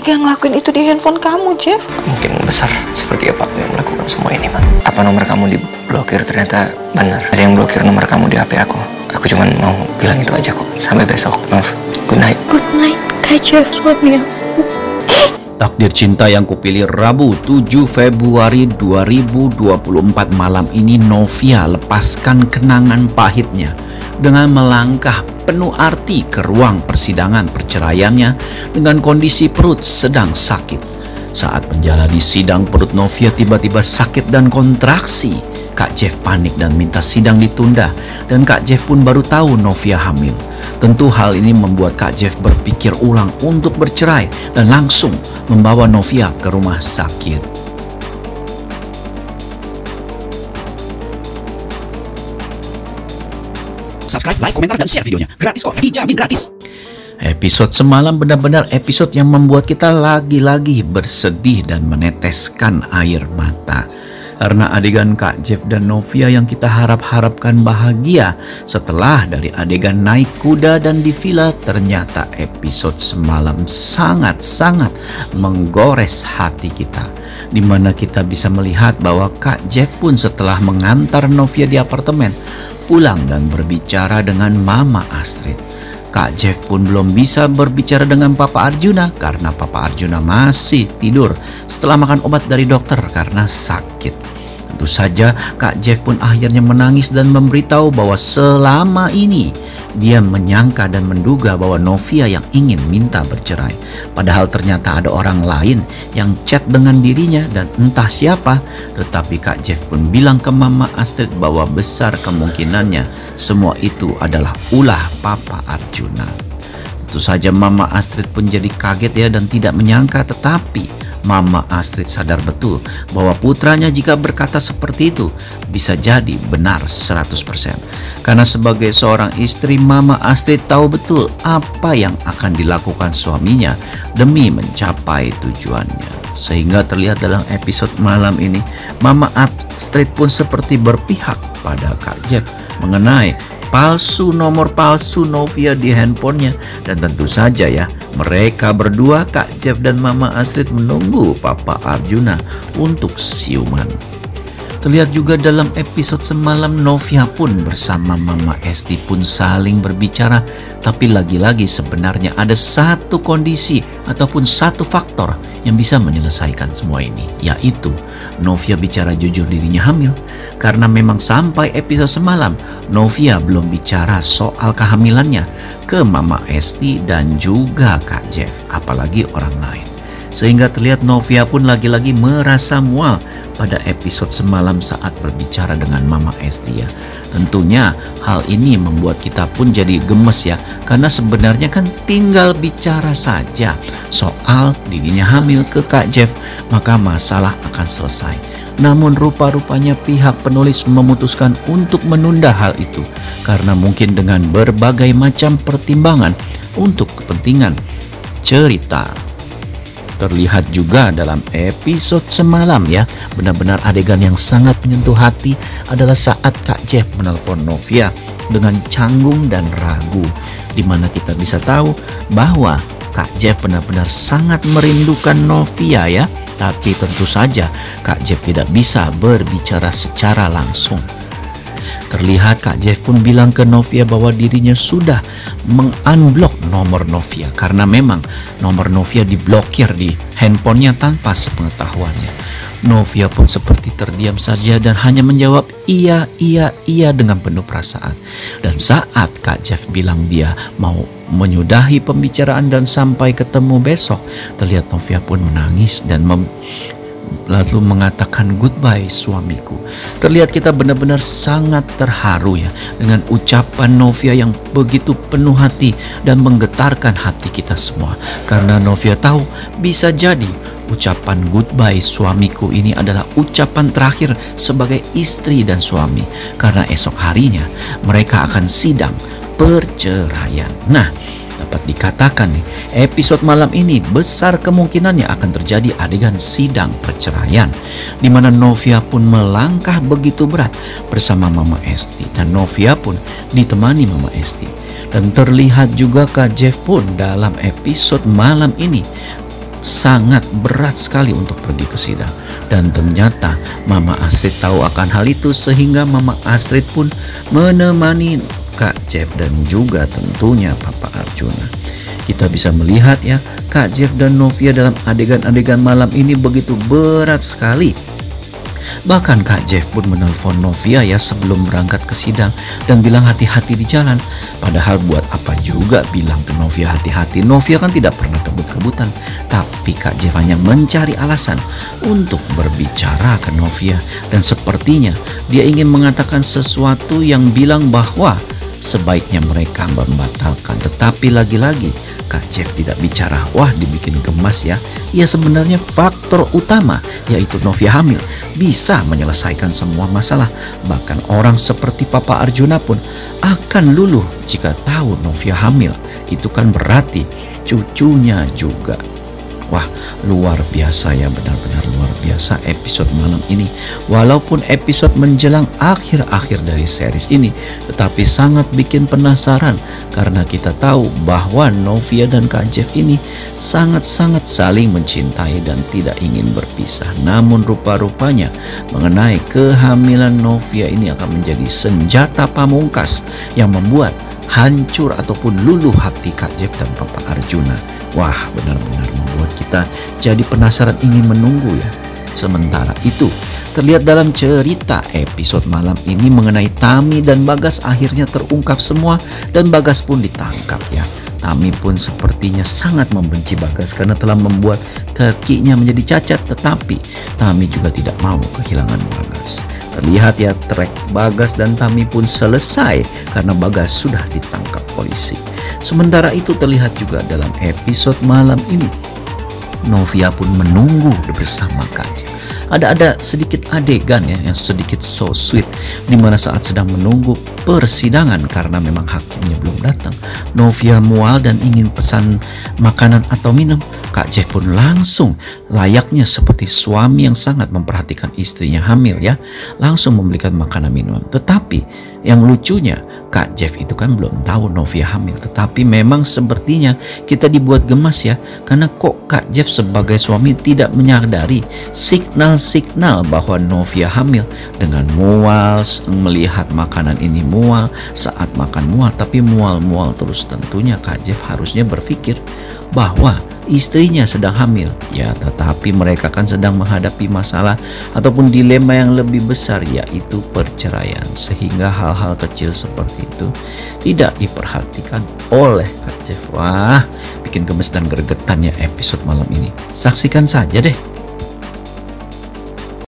tega ngelakuin itu di handphone kamu, Jeff? Kemungkinan besar seperti apa yang melakukan semua ini, Ma. Apa nomor kamu diblokir ternyata benar. Ada yang blokir nomor kamu di HP aku. Aku cuma mau bilang itu aja kok. Sampai besok, Nov. Good night. Good night, Kak Jeff, suami aku. Takdir Cinta yang kupilih Rabu 7 Februari 2024 malam ini, Novia lepaskan kenangan pahitnya dengan melangkah penuh arti ke ruang persidangan perceraiannya dengan kondisi perut sedang sakit. Saat menjalani sidang, perut Novia tiba-tiba sakit dan kontraksi. Kak Jeff panik dan minta sidang ditunda, dan Kak Jeff pun baru tahu Novia hamil. Tentu hal ini membuat Kak Jeff berpikir ulang untuk bercerai dan langsung membawa Novia ke rumah sakit. Subscribe, like, komentar, dan share videonya. Gratis kok, dijamin gratis. Episode semalam benar-benar episode yang membuat kita lagi-lagi bersedih dan meneteskan air mata. Karena adegan Kak Jeff dan Novia yang kita harap-harapkan bahagia setelah dari adegan naik kuda dan di villa, ternyata episode semalam sangat-sangat menggores hati kita. Dimana kita bisa melihat bahwa Kak Jeff pun setelah mengantar Novia di apartemen, pulang dan berbicara dengan Mama Astrid. Kak Jeff pun belum bisa berbicara dengan Papa Arjuna karena Papa Arjuna masih tidur setelah makan obat dari dokter karena sakit. Tentu saja Kak Jeff pun akhirnya menangis dan memberitahu bahwa selama ini dia menyangka dan menduga bahwa Novia yang ingin minta bercerai. Padahal ternyata ada orang lain yang chat dengan dirinya dan entah siapa. Tetapi Kak Jeff pun bilang ke Mama Astrid bahwa besar kemungkinannya semua itu adalah ulah Papa Arjuna. Tentu saja Mama Astrid pun jadi kaget ya dan tidak menyangka, tetapi Mama Astrid sadar betul bahwa putranya jika berkata seperti itu bisa jadi benar 100%. Karena sebagai seorang istri, Mama Astrid tahu betul apa yang akan dilakukan suaminya demi mencapai tujuannya. Sehingga terlihat dalam episode malam ini, Mama Astrid pun seperti berpihak pada Kak Jeff mengenai nomor palsu Novia di handphonenya. Dan tentu saja ya, mereka berdua, Kak Jeff dan Mama Astrid, menunggu Papa Arjuna untuk siuman. Terlihat juga dalam episode semalam, Novia pun bersama Mama Esti pun saling berbicara. Tapi lagi-lagi sebenarnya ada satu kondisi ataupun satu faktor yang bisa menyelesaikan semua ini, yaitu Novia bicara jujur dirinya hamil. Karena memang sampai episode semalam Novia belum bicara soal kehamilannya ke Mama Esti dan juga Kak Jeff, apalagi orang lain. Sehingga terlihat Novia pun lagi-lagi merasa mual pada episode semalam saat berbicara dengan Mama Esti ya. Tentunya hal ini membuat kita pun jadi gemes ya, karena sebenarnya kan tinggal bicara saja soal dirinya hamil ke Kak Jeff, maka masalah akan selesai. Namun rupa-rupanya pihak penulis memutuskan untuk menunda hal itu karena mungkin dengan berbagai macam pertimbangan untuk kepentingan cerita. Terlihat juga dalam episode semalam ya, benar-benar adegan yang sangat menyentuh hati adalah saat Kak Jeff menelpon Novia dengan canggung dan ragu, dimana kita bisa tahu bahwa Kak Jeff benar-benar sangat merindukan Novia ya. Tapi tentu saja Kak Jeff tidak bisa berbicara secara langsung. Terlihat Kak Jeff pun bilang ke Novia bahwa dirinya sudah mengunblock nomor Novia karena memang nomor Novia diblokir di handphonenya tanpa sepengetahuannya. Novia pun seperti terdiam saja dan hanya menjawab iya dengan penuh perasaan. Dan saat Kak Jeff bilang dia mau menyudahi pembicaraan dan sampai ketemu besok, terlihat Novia pun menangis dan lalu mengatakan goodbye suamiku. Terlihat kita benar-benar sangat terharu ya dengan ucapan Novia yang begitu penuh hati dan menggetarkan hati kita semua. Karena Novia tahu bisa jadi ucapan goodbye suamiku ini adalah ucapan terakhir sebagai istri dan suami. Karena esok harinya mereka akan sidang perceraian. Nah, dapat dikatakan nih, episode malam ini besar kemungkinannya akan terjadi adegan sidang perceraian, di mana Novia pun melangkah begitu berat bersama Mama Esti dan Novia pun ditemani Mama Esti. Dan terlihat juga Kak Jeff pun dalam episode malam ini sangat berat sekali untuk pergi ke sidang. Dan ternyata Mama Astrid tahu akan hal itu sehingga Mama Astrid pun menemani Kak Jeff dan juga tentunya Papa Arjuna. Kita bisa melihat ya, Kak Jeff dan Novia dalam adegan-adegan malam ini begitu berat sekali. Bahkan Kak Jeff pun menelpon Novia ya sebelum berangkat ke sidang dan bilang hati-hati di jalan. Padahal buat apa juga bilang ke Novia hati-hati, Novia kan tidak pernah kebut-kebutan. Tapi Kak Jeff hanya mencari alasan untuk berbicara ke Novia. Dan sepertinya dia ingin mengatakan sesuatu yang bilang bahwa sebaiknya mereka membatalkan. Tetapi lagi-lagi Kak Jeff tidak bicara. Wah, dibikin gemas ya. Ya sebenarnya faktor utama yaitu Novia hamil bisa menyelesaikan semua masalah. Bahkan orang seperti Papa Arjuna pun akan luluh jika tahu Novia hamil. Itu kan berarti cucunya juga. Wah, luar biasa ya, benar-benar luar biasa episode malam ini. Walaupun episode menjelang akhir-akhir dari series ini, tetapi sangat bikin penasaran karena kita tahu bahwa Novia dan Kak Jeff ini sangat-sangat saling mencintai dan tidak ingin berpisah. Namun rupa-rupanya mengenai kehamilan Novia ini akan menjadi senjata pamungkas yang membuat hancur ataupun luluh hati Kak Jeff dan Papa Arjuna. Wah, benar-benar membuat kita jadi penasaran ingin menunggu ya. Sementara itu, terlihat dalam cerita episode malam ini mengenai Tami dan Bagas akhirnya terungkap semua dan Bagas pun ditangkap ya. Tami pun sepertinya sangat membenci Bagas karena telah membuat kakinya menjadi cacat, tetapi Tami juga tidak mau kehilangan Bagas. Terlihat ya, trek Bagas dan Tami pun selesai karena Bagas sudah ditangkap polisi. Sementara itu terlihat juga dalam episode malam ini Novia pun menunggu bersama Kak Jeff. Ada sedikit adegan ya yang sedikit so sweet, dimana saat sedang menunggu persidangan karena memang hakimnya belum datang, Novia mual dan ingin pesan makanan atau minum. Kak Jeff pun langsung layaknya seperti suami yang sangat memperhatikan istrinya hamil ya, langsung membelikan makanan minum. Tetapi yang lucunya Kak Jeff itu kan belum tahu Novia hamil, tetapi memang sepertinya kita dibuat gemas ya, karena kok Kak Jeff sebagai suami tidak menyadari signal-signal bahwa Novia hamil dengan mual, melihat makanan ini mual, saat makan mual, tapi mual-mual terus. Tentunya Kak Jeff harusnya berpikir bahwa istrinya sedang hamil ya, tetapi mereka kan sedang menghadapi masalah ataupun dilema yang lebih besar, yaitu perceraian, sehingga hal-hal kecil seperti itu tidak diperhatikan oleh Kak Jeff. Wah, bikin gemes dan gregetan ya episode malam ini. Saksikan saja deh.